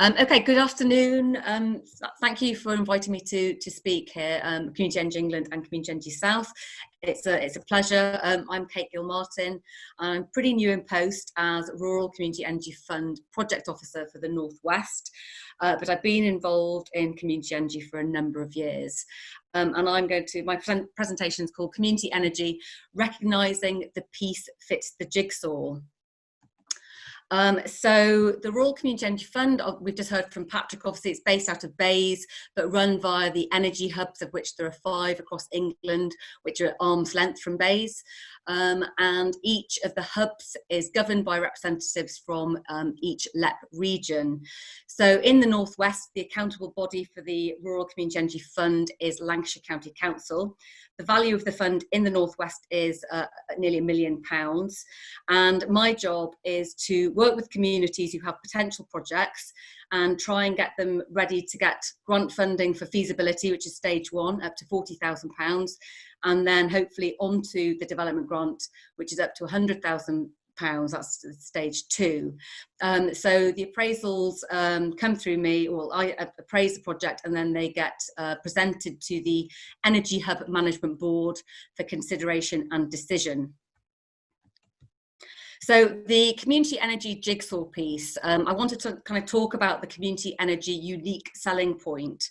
Okay, good afternoon. Thank you for inviting me to speak here, Community Energy England and Community Energy South. It's a pleasure. I'm Kate Gilmartin. I'm pretty new in post as Rural Community Energy Fund Project Officer for the North West, but I've been involved in community energy for a number of years. And my presentation is called Community Energy, Recognising the Piece Fits the Jigsaw. So the Rural Community Energy Fund, we've just heard from Patrick, obviously it's based out of Bays, but run via the energy hubs, of which there are 5 across England, which are at arm's length from Bays. And each of the hubs is governed by representatives from each LEP region. So in the North West, the accountable body for the Rural Community Energy Fund is Lancashire County Council. The value of the fund in the North West is nearly £1 million. And my job is to work with communities who have potential projects and try and get them ready to get grant funding for feasibility, which is stage 1, up to £40,000, and then hopefully onto the development grant, which is up to £100,000. That's stage 2. So the appraisals come through me, or I appraise the project, and then they get presented to the Energy Hub Management Board for consideration and decision. So the community energy jigsaw piece, I wanted to kind of talk about the community energy unique selling point.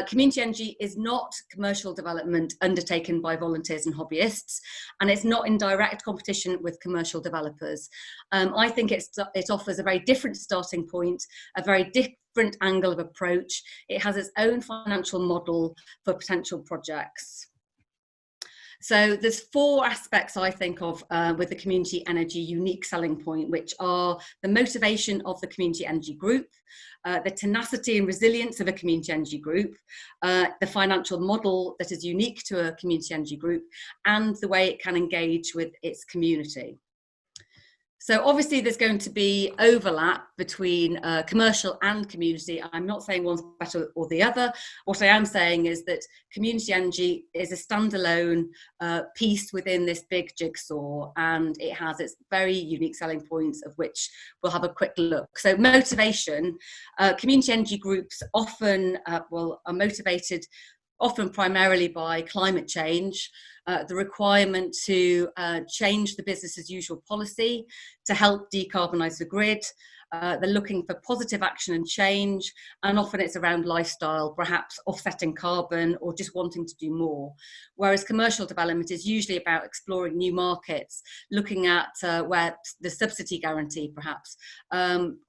Community energy is not commercial development undertaken by volunteers and hobbyists, and it's not in direct competition with commercial developers. I think it offers a very different starting point, a very different angle of approach. It has its own financial model for potential projects. So there's 4 aspects I think of with the community energy unique selling point, which are the motivation of the community energy group, the tenacity and resilience of a community energy group, the financial model that is unique to a community energy group, and the way it can engage with its community. So obviously there's going to be overlap between commercial and community. I'm not saying one's better or the other. What I am saying is that community energy is a standalone piece within this big jigsaw, and it has its very unique selling points, of which we'll have a quick look. So motivation, community energy groups often are motivated often primarily by climate change, the requirement to change the business as usual policy to help decarbonise the grid. They're looking for positive action and change, and often it's around lifestyle, perhaps offsetting carbon or just wanting to do more. Whereas commercial development is usually about exploring new markets, looking at where the subsidy guarantee perhaps,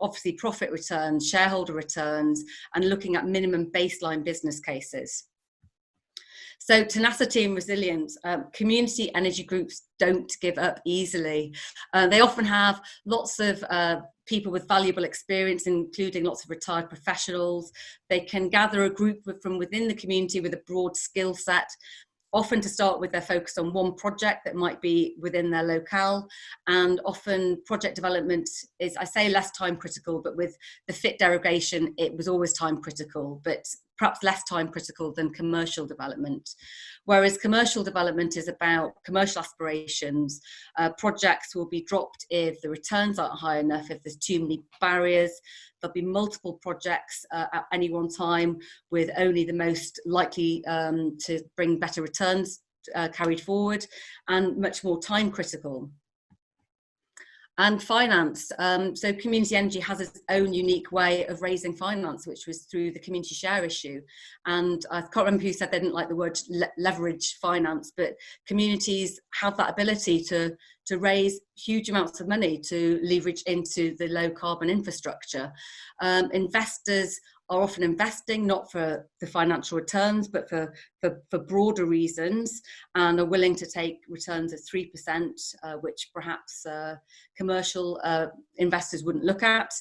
obviously profit returns, shareholder returns, and looking at minimum baseline business cases. So tenacity and resilience, community energy groups don't give up easily. They often have lots of people with valuable experience, including lots of retired professionals. They can gather a group from within the community with a broad skill set, often to start with, they're focused on one project that might be within their locale, and often project development is, I say, less time critical, but with the FIT derogation, it was always time critical, but perhaps less time critical than commercial development. Whereas commercial development is about commercial aspirations. Projects will be dropped if the returns aren't high enough, if there's too many barriers. There'll be multiple projects at any one time, with only the most likely to bring better returns carried forward, and much more time critical. And finance, so community energy has its own unique way of raising finance, which was through the community share issue. And I can't remember who said they didn't like the word leverage finance, but communities have that ability to raise huge amounts of money to leverage into the low carbon infrastructure. Investors are often investing not for the financial returns, but for broader reasons, and are willing to take returns of 3%, which perhaps commercial investors wouldn't look at.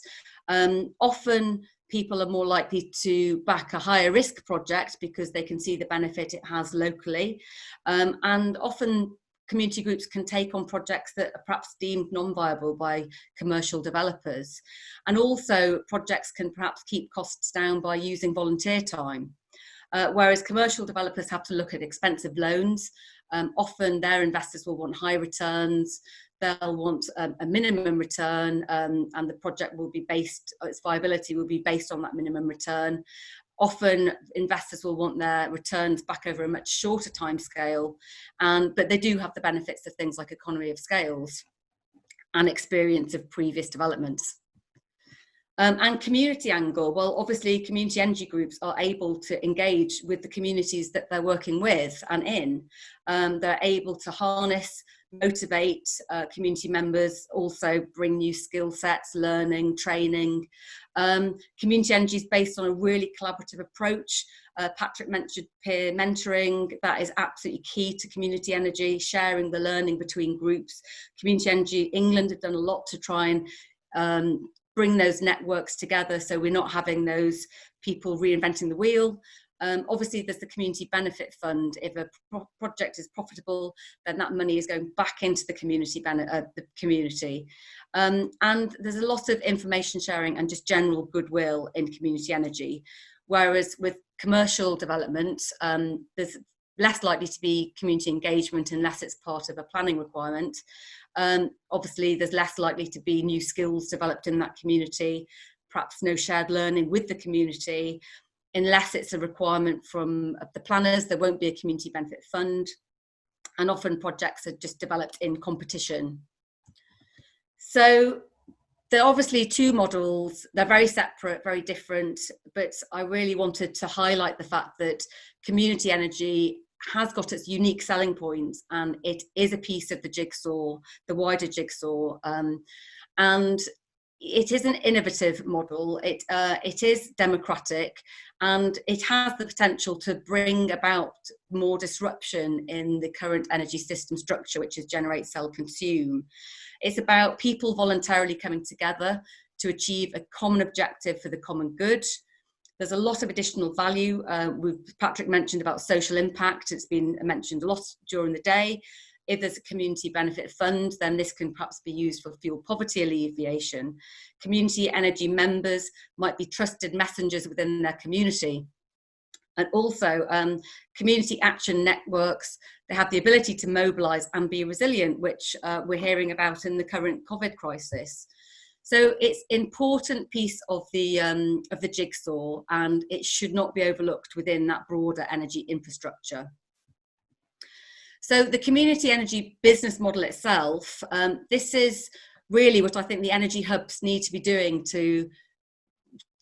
Often people are more likely to back a higher risk project because they can see the benefit it has locally. And often community groups can take on projects that are perhaps deemed non-viable by commercial developers. And also projects can perhaps keep costs down by using volunteer time. Whereas commercial developers have to look at expensive loans. Often their investors will want high returns. they'll want a minimum return, and the project will be based, its viability will be based on that minimum return. Often investors will want their returns back over a much shorter time scale, but they do have the benefits of things like economy of scales and experience of previous developments. And community angle, well, obviously community energy groups are able to engage with the communities that they're working with and in. They're able to harness, motivate community members, also bring new skill sets, learning, training. Community energy is based on a really collaborative approach. Patrick mentioned peer mentoring. That is absolutely key to community energy, sharing the learning between groups. Community Energy England have done a lot to try and bring those networks together, so we're not having those people reinventing the wheel. Obviously, there's the Community Benefit Fund. If a project is profitable, then that money is going back into the community. And there's a lot of information sharing and just general goodwill in community energy. Whereas with commercial development, there's less likely to be community engagement unless it's part of a planning requirement. Obviously, there's less likely to be new skills developed in that community, perhaps no shared learning with the community. Unless it's a requirement from the planners, there won't be a community benefit fund. And often projects are just developed in competition. So there are obviously two models. They're very separate, very different, but I really wanted to highlight the fact that community energy has got its unique selling points, and it is a piece of the jigsaw, the wider jigsaw, and it is an innovative model. It is democratic, and it has the potential to bring about more disruption in the current energy system structure, which is generate, sell, consume. It's about people voluntarily coming together to achieve a common objective for the common good. There's a lot of additional value. Patrick mentioned about social impact. It's been mentioned a lot during the day. If there's a community benefit fund, then this can perhaps be used for fuel poverty alleviation. Community energy members might be trusted messengers within their community. And also community action networks, they have the ability to mobilise and be resilient, which we're hearing about in the current COVID crisis. So it's an important piece of the jigsaw, and it should not be overlooked within that broader energy infrastructure. So the community energy business model itself, this is really what I think the energy hubs need to be doing to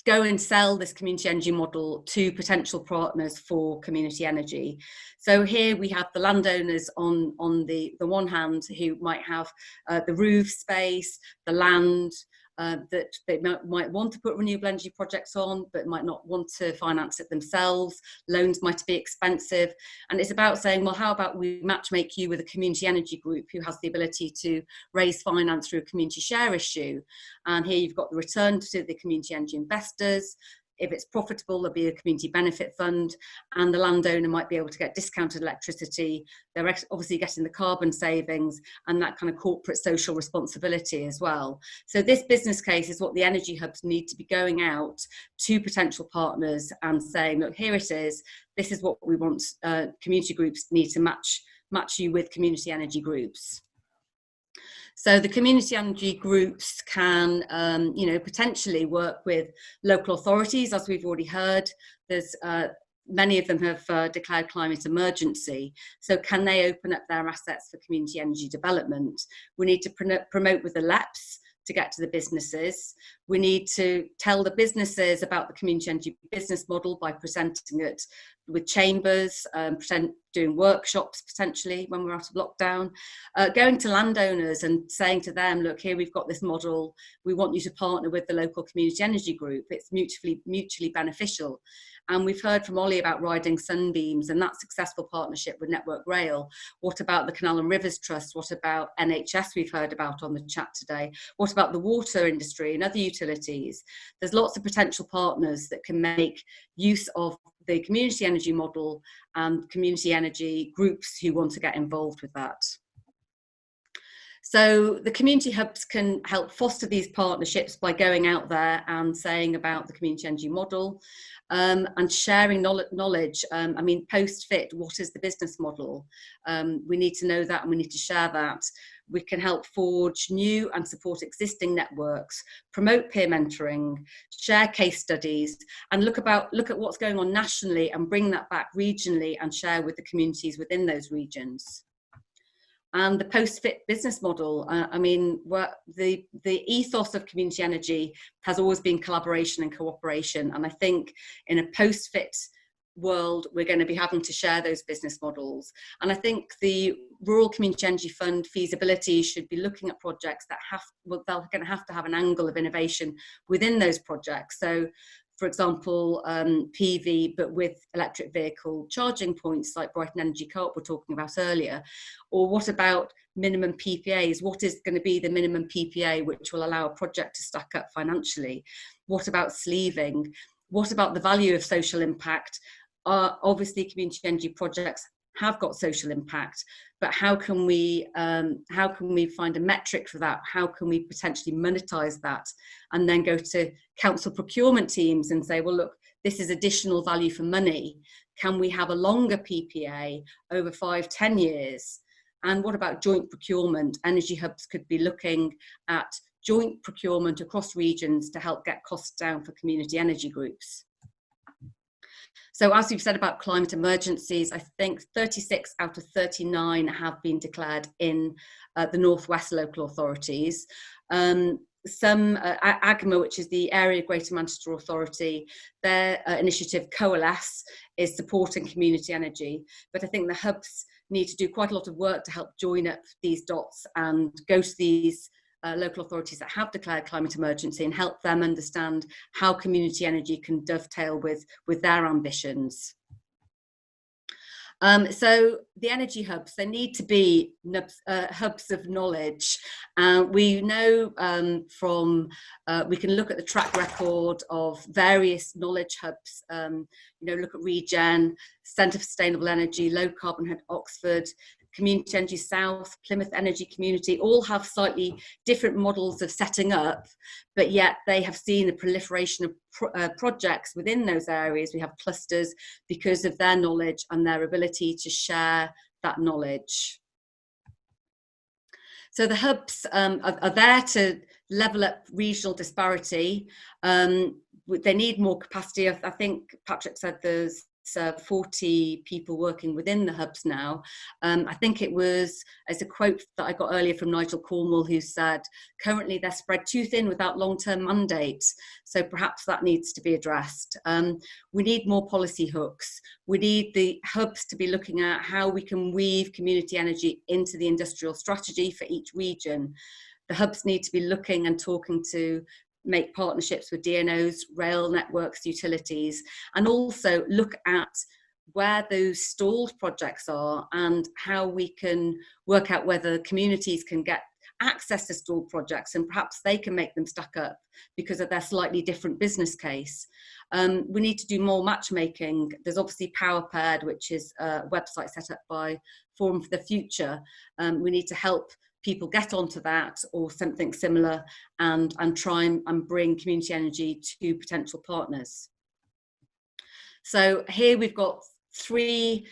go and sell this community energy model to potential partners for community energy. So here we have the landowners on the one hand, who might have the roof space, the land, that they might want to put renewable energy projects on, but might not want to finance it themselves. Loans might be expensive. And it's about saying, well, how about we matchmake you with a community energy group who has the ability to raise finance through a community share issue. And here you've got the return to the community energy investors. If it's profitable, there'll be a community benefit fund, and the landowner might be able to get discounted electricity. They're obviously getting the carbon savings and that kind of corporate social responsibility as well. So this business case is what the energy hubs need to be going out to potential partners and saying, look, here it is. This is what we want. Community groups need to match you with community energy groups. So the community energy groups can, potentially work with local authorities, as we've already heard. There's many of them have declared climate emergency. So can they open up their assets for community energy development? We need to promote with the LEPs to get to the businesses. We need to tell the businesses about the community energy business model by presenting it with chambers, doing workshops potentially when we're out of lockdown, going to landowners and saying to them, look, here we've got this model, we want you to partner with the local community energy group. It's mutually beneficial. And we've heard from Ollie about riding sunbeams and that successful partnership with Network Rail. What about the Canal and Rivers Trust? What about NHS we've heard about on the chat today? What about the water industry and other utilities? There's lots of potential partners that can make use of the community energy model and community energy groups who want to get involved with that. So the community hubs can help foster these partnerships by going out there and saying about the community energy model, and sharing knowledge. I mean, post-FIT, what is the business model? We need to know that, and we need to share that. We can help forge new and support existing networks, promote peer mentoring, share case studies, and look at what's going on nationally and bring that back regionally and share with the communities within those regions. And the post-FIT business model, I mean, the ethos of community energy has always been collaboration and cooperation. And I think in a post-FIT world, we're going to be having to share those business models. And I think the Rural Community Energy Fund feasibility should be looking at projects that they're going to have an angle of innovation within those projects. So, for example, PV, but with electric vehicle charging points like Brighton Energy Co-op we're talking about earlier. Or what about minimum PPAs? What is going to be the minimum PPA which will allow a project to stack up financially? What about sleeving? What about the value of social impact? Obviously, community energy projects have got social impact, but how can we find a metric for that? How can we potentially monetize that, and then go to council procurement teams and say, well, look, this is additional value for money. Can we have a longer PPA over 5-10 years? And what about joint procurement? Energy hubs could be looking at joint procurement across regions to help get costs down for community energy groups. So as we've said about climate emergencies, I think 36 out of 39 have been declared in the Northwest local authorities. AGMA, which is the Area Greater Manchester Authority, their initiative Coalesce is supporting community energy. But I think the hubs need to do quite a lot of work to help join up these dots and go to these local authorities that have declared climate emergency and help them understand how community energy can dovetail with their ambitions. So the energy hubs, they need to be hubs of knowledge. We know we can look at the track record of various knowledge hubs, look at Regen, Centre for Sustainable Energy, Low Carbon Hub Oxford, Community Energy South, Plymouth Energy Community, all have slightly different models of setting up, but yet they have seen a proliferation of projects within those areas. We have clusters because of their knowledge and their ability to share that knowledge. So the hubs are there to level up regional disparity. They need more capacity. I think Patrick said there's 40 people working within the hubs now. I think it was, as a quote that I got earlier from Nigel Cornwall, who said, currently they're spread too thin without long-term mandates. So perhaps that needs to be addressed. We need more policy hooks. We need the hubs to be looking at how we can weave community energy into the industrial strategy for each region. The hubs need to be looking and talking to make partnerships with DNOs, rail networks, utilities, and also look at where those stalled projects are and how we can work out whether communities can get access to stalled projects and perhaps they can make them stack up because of their slightly different business case. We need to do more matchmaking. There's obviously Power Paired, which is a website set up by Forum for the Future. We need to help people get onto that or something similar and try and bring community energy to potential partners. So here we've got three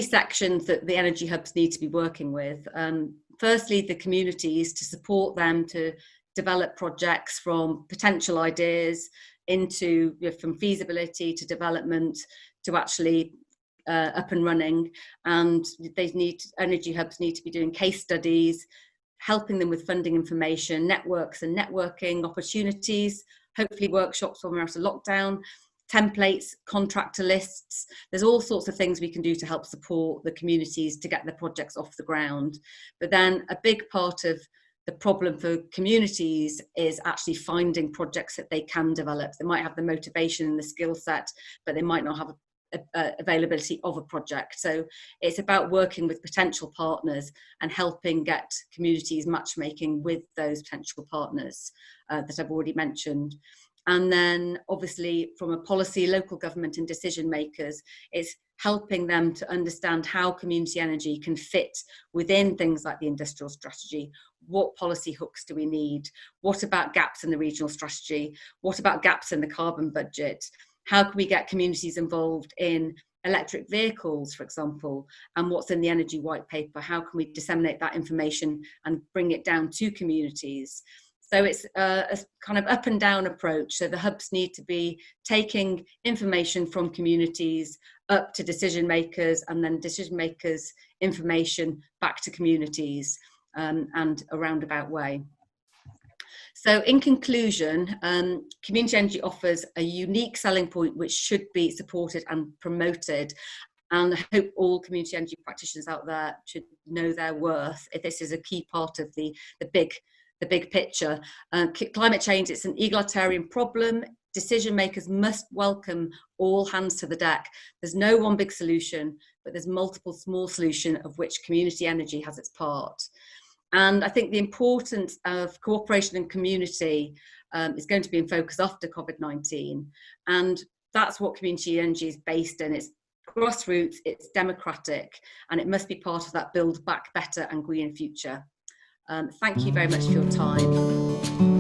sections that the energy hubs need to be working with. Firstly, the communities, to support them to develop projects from potential ideas into, from feasibility to development to actually up and running. And energy hubs need to be doing case studies, helping them with funding information, networks and networking opportunities, hopefully workshops when we're out of lockdown, templates, contractor lists. There's all sorts of things we can do to help support the communities to get the projects off the ground. But then a big part of the problem for communities is actually finding projects that they can develop. They might have the motivation and the skill set, but they might not have availability of a project. So it's about working with potential partners and helping get communities matchmaking with those potential partners that I've already mentioned. And then obviously from a policy, local government and decision makers, it's helping them to understand how community energy can fit within things like the industrial strategy. what policy hooks do we need? What about gaps in the regional strategy? What about gaps in the carbon budget? How can we get communities involved in electric vehicles, for example, and what's in the energy white paper? How can we disseminate that information and bring it down to communities? So it's a kind of up and down approach. So the hubs need to be taking information from communities up to decision makers, and then decision makers' information back to communities, and a roundabout way. So in conclusion, community energy offers a unique selling point which should be supported and promoted. And I hope all community energy practitioners out there should know their worth. This is a key part of the big picture. Climate change, it's an egalitarian problem. Decision makers must welcome all hands to the deck. There's no one big solution, but there's multiple small solutions of which community energy has its part. And I think the importance of cooperation and community is going to be in focus after COVID-19. And that's what community energy is based in. It's grassroots, it's democratic, and it must be part of that build back better and greener future. Thank you very much for your time.